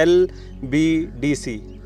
LBDC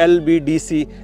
LBDC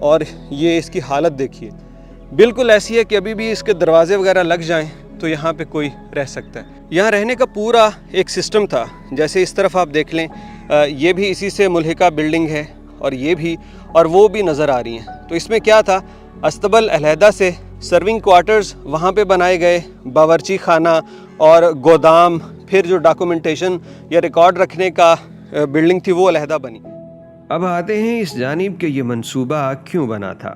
اور یہ اس کی حالت دیکھیے، بالکل ایسی ہے کہ ابھی بھی اس کے دروازے وغیرہ لگ جائیں تو یہاں پہ کوئی رہ سکتا ہے۔ یہاں رہنے کا پورا ایک سسٹم تھا، جیسے اس طرف آپ دیکھ لیں یہ بھی اسی سے ملحقہ بلڈنگ ہے، اور یہ بھی اور وہ بھی نظر آ رہی ہیں۔ تو اس میں کیا تھا، استبل علیحدہ سے، سرونگ کوارٹرز وہاں پہ بنائے گئے، باورچی خانہ اور گودام، پھر جو ڈاکومنٹیشن یا ریکارڈ رکھنے کا بلڈنگ تھی وہ علیحدہ بنی۔ اب آتے ہیں اس جانب کہ یہ منصوبہ کیوں بنا تھا۔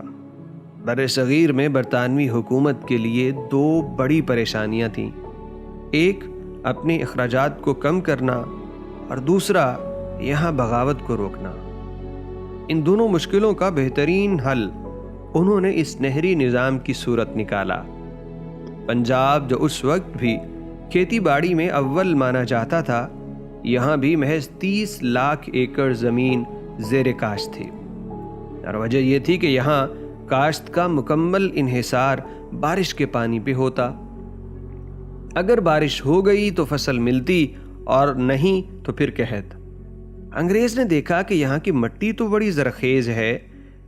بر صغیر میں برطانوی حکومت کے لیے دو بڑی پریشانیاں تھیں، ایک اپنے اخراجات کو کم کرنا اور دوسرا یہاں بغاوت کو روکنا۔ ان دونوں مشکلوں کا بہترین حل انہوں نے اس نہری نظام کی صورت نکالا۔ پنجاب جو اس وقت بھی کھیتی باڑی میں اول مانا جاتا تھا، یہاں بھی محض 30 لاکھ ایکڑ زمین زیر کاشت تھی، اور وجہ یہ تھی کہ یہاں کاشت کا مکمل انحصار بارش کے پانی پہ ہوتا۔ اگر بارش ہو گئی تو فصل ملتی اور نہیں تو پھر قحط۔ انگریز نے دیکھا کہ یہاں کی مٹی تو بڑی زرخیز ہے،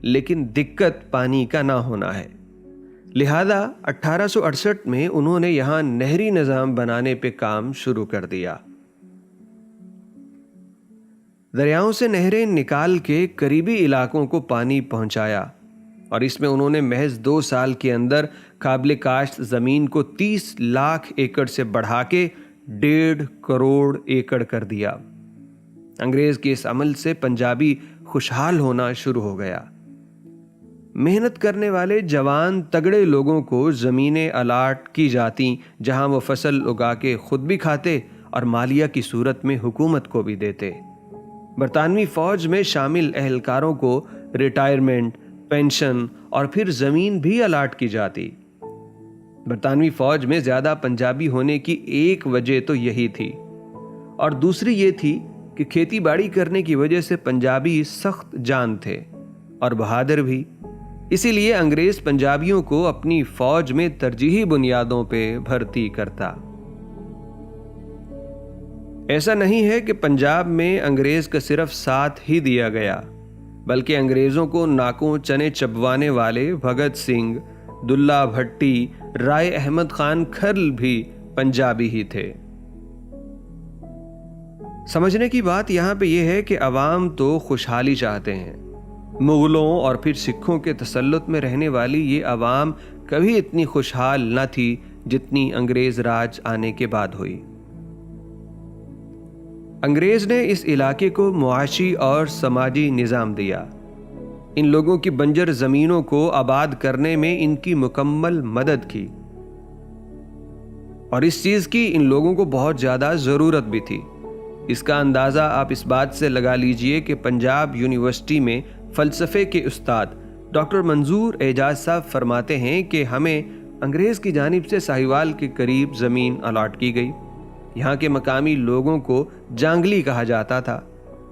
لیکن دقت پانی کا نہ ہونا ہے، لہذا 1868 میں انہوں نے یہاں نہری نظام بنانے پہ کام شروع کر دیا۔ دریاؤں سے نہریں نکال کے قریبی علاقوں کو پانی پہنچایا، اور اس میں انہوں نے محض 2 سال کے اندر قابل کاشت زمین کو 30 لاکھ ایکڑ سے بڑھا کے 1.5 کروڑ ایکڑ کر دیا۔ انگریز کے اس عمل سے پنجابی خوشحال ہونا شروع ہو گیا۔ محنت کرنے والے جوان تگڑے لوگوں کو زمینیں الاٹ کی جاتی، جہاں وہ فصل اگا کے خود بھی کھاتے اور مالیہ کی صورت میں حکومت کو بھی دیتے۔ برطانوی فوج میں شامل اہلکاروں کو ریٹائرمنٹ، پینشن اور پھر زمین بھی الاٹ کی جاتی۔ برطانوی فوج میں زیادہ پنجابی ہونے کی ایک وجہ تو یہی تھی، اور دوسری یہ تھی کہ کھیتی باڑی کرنے کی وجہ سے پنجابی سخت جان تھے اور بہادر بھی، اسی لیے انگریز پنجابیوں کو اپنی فوج میں ترجیحی بنیادوں پہ بھرتی کرتا۔ ایسا نہیں ہے کہ پنجاب میں انگریز کا صرف ساتھ ہی دیا گیا، بلکہ انگریزوں کو ناکوں چنے چبوانے والے بھگت سنگھ، دلہ بھٹی، رائے احمد خان کھرل بھی پنجابی ہی تھے۔ سمجھنے کی بات یہاں پہ یہ ہے کہ عوام تو خوشحالی چاہتے ہیں۔ مغلوں اور پھر سکھوں کے تسلط میں رہنے والی یہ عوام کبھی اتنی خوشحال نہ تھی جتنی انگریز راج آنے کے بعد ہوئی۔ انگریز نے اس علاقے کو معاشی اور سماجی نظام دیا، ان لوگوں کی بنجر زمینوں کو آباد کرنے میں ان کی مکمل مدد کی، اور اس چیز کی ان لوگوں کو بہت زیادہ ضرورت بھی تھی۔ اس کا اندازہ آپ اس بات سے لگا لیجئے کہ پنجاب یونیورسٹی میں فلسفے کے استاد ڈاکٹر منظور اعجاز صاحب فرماتے ہیں کہ ہمیں انگریز کی جانب سے ساہیوال کے قریب زمین الاٹ کی گئی۔ یہاں کے مقامی لوگوں کو جانگلی کہا جاتا تھا۔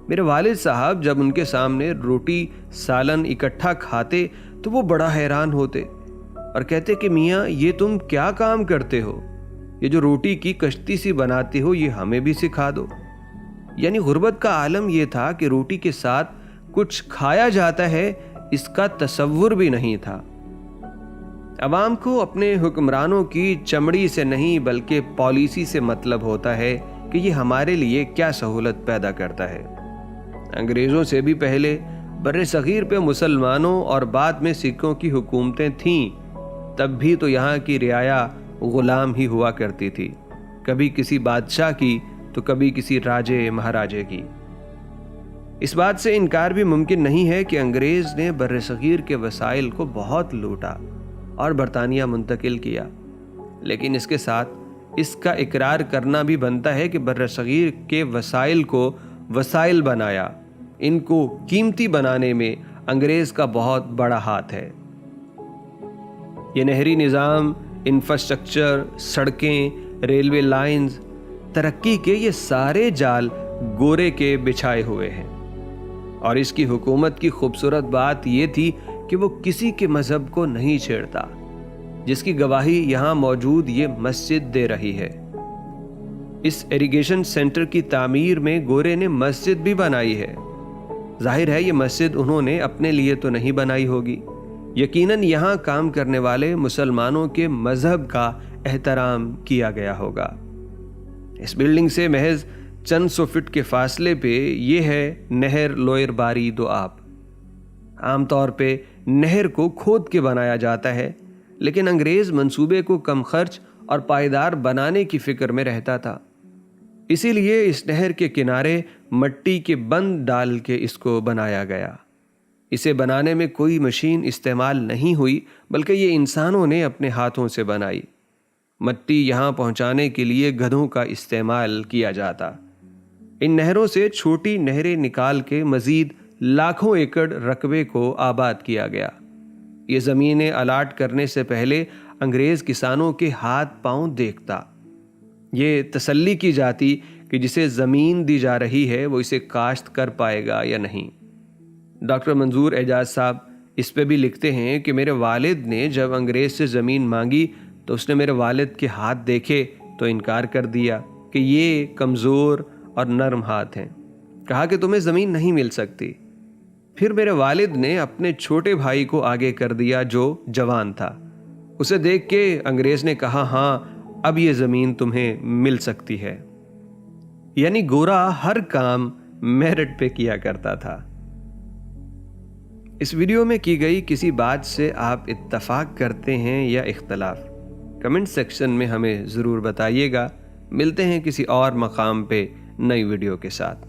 میرے والد صاحب جب ان کے سامنے روٹی سالن اکٹھا کھاتے تو وہ بڑا حیران ہوتے اور کہتے کہ میاں یہ تم کیا کام کرتے ہو، یہ جو روٹی کی کشتی سی بناتے ہو یہ ہمیں بھی سکھا دو۔ یعنی غربت کا عالم یہ تھا کہ روٹی کے ساتھ کچھ کھایا جاتا ہے، اس کا تصور بھی نہیں تھا۔ عوام کو اپنے حکمرانوں کی چمڑی سے نہیں بلکہ پالیسی سے مطلب ہوتا ہے کہ یہ ہمارے لیے کیا سہولت پیدا کرتا ہے۔ انگریزوں سے بھی پہلے بر صغیر پہ مسلمانوں اور بعد میں سکھوں کی حکومتیں تھیں، تب بھی تو یہاں کی رعایا غلام ہی ہوا کرتی تھی، کبھی کسی بادشاہ کی تو کبھی کسی راجے مہاراجے کی۔ اس بات سے انکار بھی ممکن نہیں ہے کہ انگریز نے بر صغیر کے وسائل کو بہت لوٹا اور برطانیہ منتقل کیا، لیکن اس کے ساتھ اس کا اقرار کرنا بھی بنتا ہے کہ بر صغیر کے وسائل کو وسائل بنایا، ان کو قیمتی بنانے میں انگریز کا بہت بڑا ہاتھ ہے۔ یہ نہری نظام، انفراسٹرکچر، سڑکیں، ریلوے لائنز، ترقی کے یہ سارے جال گورے کے بچھائے ہوئے ہیں، اور اس کی حکومت کی خوبصورت بات یہ تھی کہ وہ کسی کے مذہب کو نہیں چھیڑتا، جس کی گواہی یہاں موجود یہ مسجد دے رہی ہے۔ اس ایریگیشن سینٹر کی تعمیر میں گورے نے مسجد بھی بنائی ہے۔ ظاہر ہے یہ مسجد انہوں نے اپنے لیے تو نہیں بنائی ہوگی، یقیناً یہاں کام کرنے والے مسلمانوں کے مذہب کا احترام کیا گیا ہوگا۔ اس بلڈنگ سے محض چند سو فٹ کے فاصلے پہ یہ ہے نہر لوئر باری دو آب۔ عام طور پہ نہر کو کھود کے بنایا جاتا ہے، لیکن انگریز منصوبے کو کم خرچ اور پائیدار بنانے کی فکر میں رہتا تھا، اسی لیے اس نہر کے کنارے مٹی کے بند ڈال کے اس کو بنایا گیا۔ اسے بنانے میں کوئی مشین استعمال نہیں ہوئی، بلکہ یہ انسانوں نے اپنے ہاتھوں سے بنائی۔ مٹی یہاں پہنچانے کے لیے گدھوں کا استعمال کیا جاتا۔ ان نہروں سے چھوٹی نہریں نکال کے مزید لاکھوں ایکڑ رقبے کو آباد کیا گیا۔ یہ زمینیں الاٹ کرنے سے پہلے انگریز کسانوں کے ہاتھ پاؤں دیکھتا۔ یہ تسلی کی جاتی کہ جسے زمین دی جا رہی ہے وہ اسے کاشت کر پائے گا یا نہیں۔ ڈاکٹر منظور اعجاز صاحب اس پہ بھی لکھتے ہیں کہ میرے والد نے جب انگریز سے زمین مانگی تو اس نے میرے والد کے ہاتھ دیکھے تو انکار کر دیا کہ یہ کمزور اور نرم ہاتھ ہیں، کہا کہ تمہیں زمین نہیں مل سکتی۔ پھر میرے والد نے اپنے چھوٹے بھائی کو آگے کر دیا جو جوان تھا۔ اسے دیکھ کے انگریز نے کہا ہاں اب یہ زمین تمہیں مل سکتی ہے۔ یعنی گورا ہر کام میرٹ پہ کیا کرتا تھا۔ اس ویڈیو میں کی گئی کسی بات سے آپ اتفاق کرتے ہیں یا اختلاف؟ کمنٹ سیکشن میں ہمیں ضرور بتائیے گا۔ ملتے ہیں کسی اور مقام پہ نئی ویڈیو کے ساتھ۔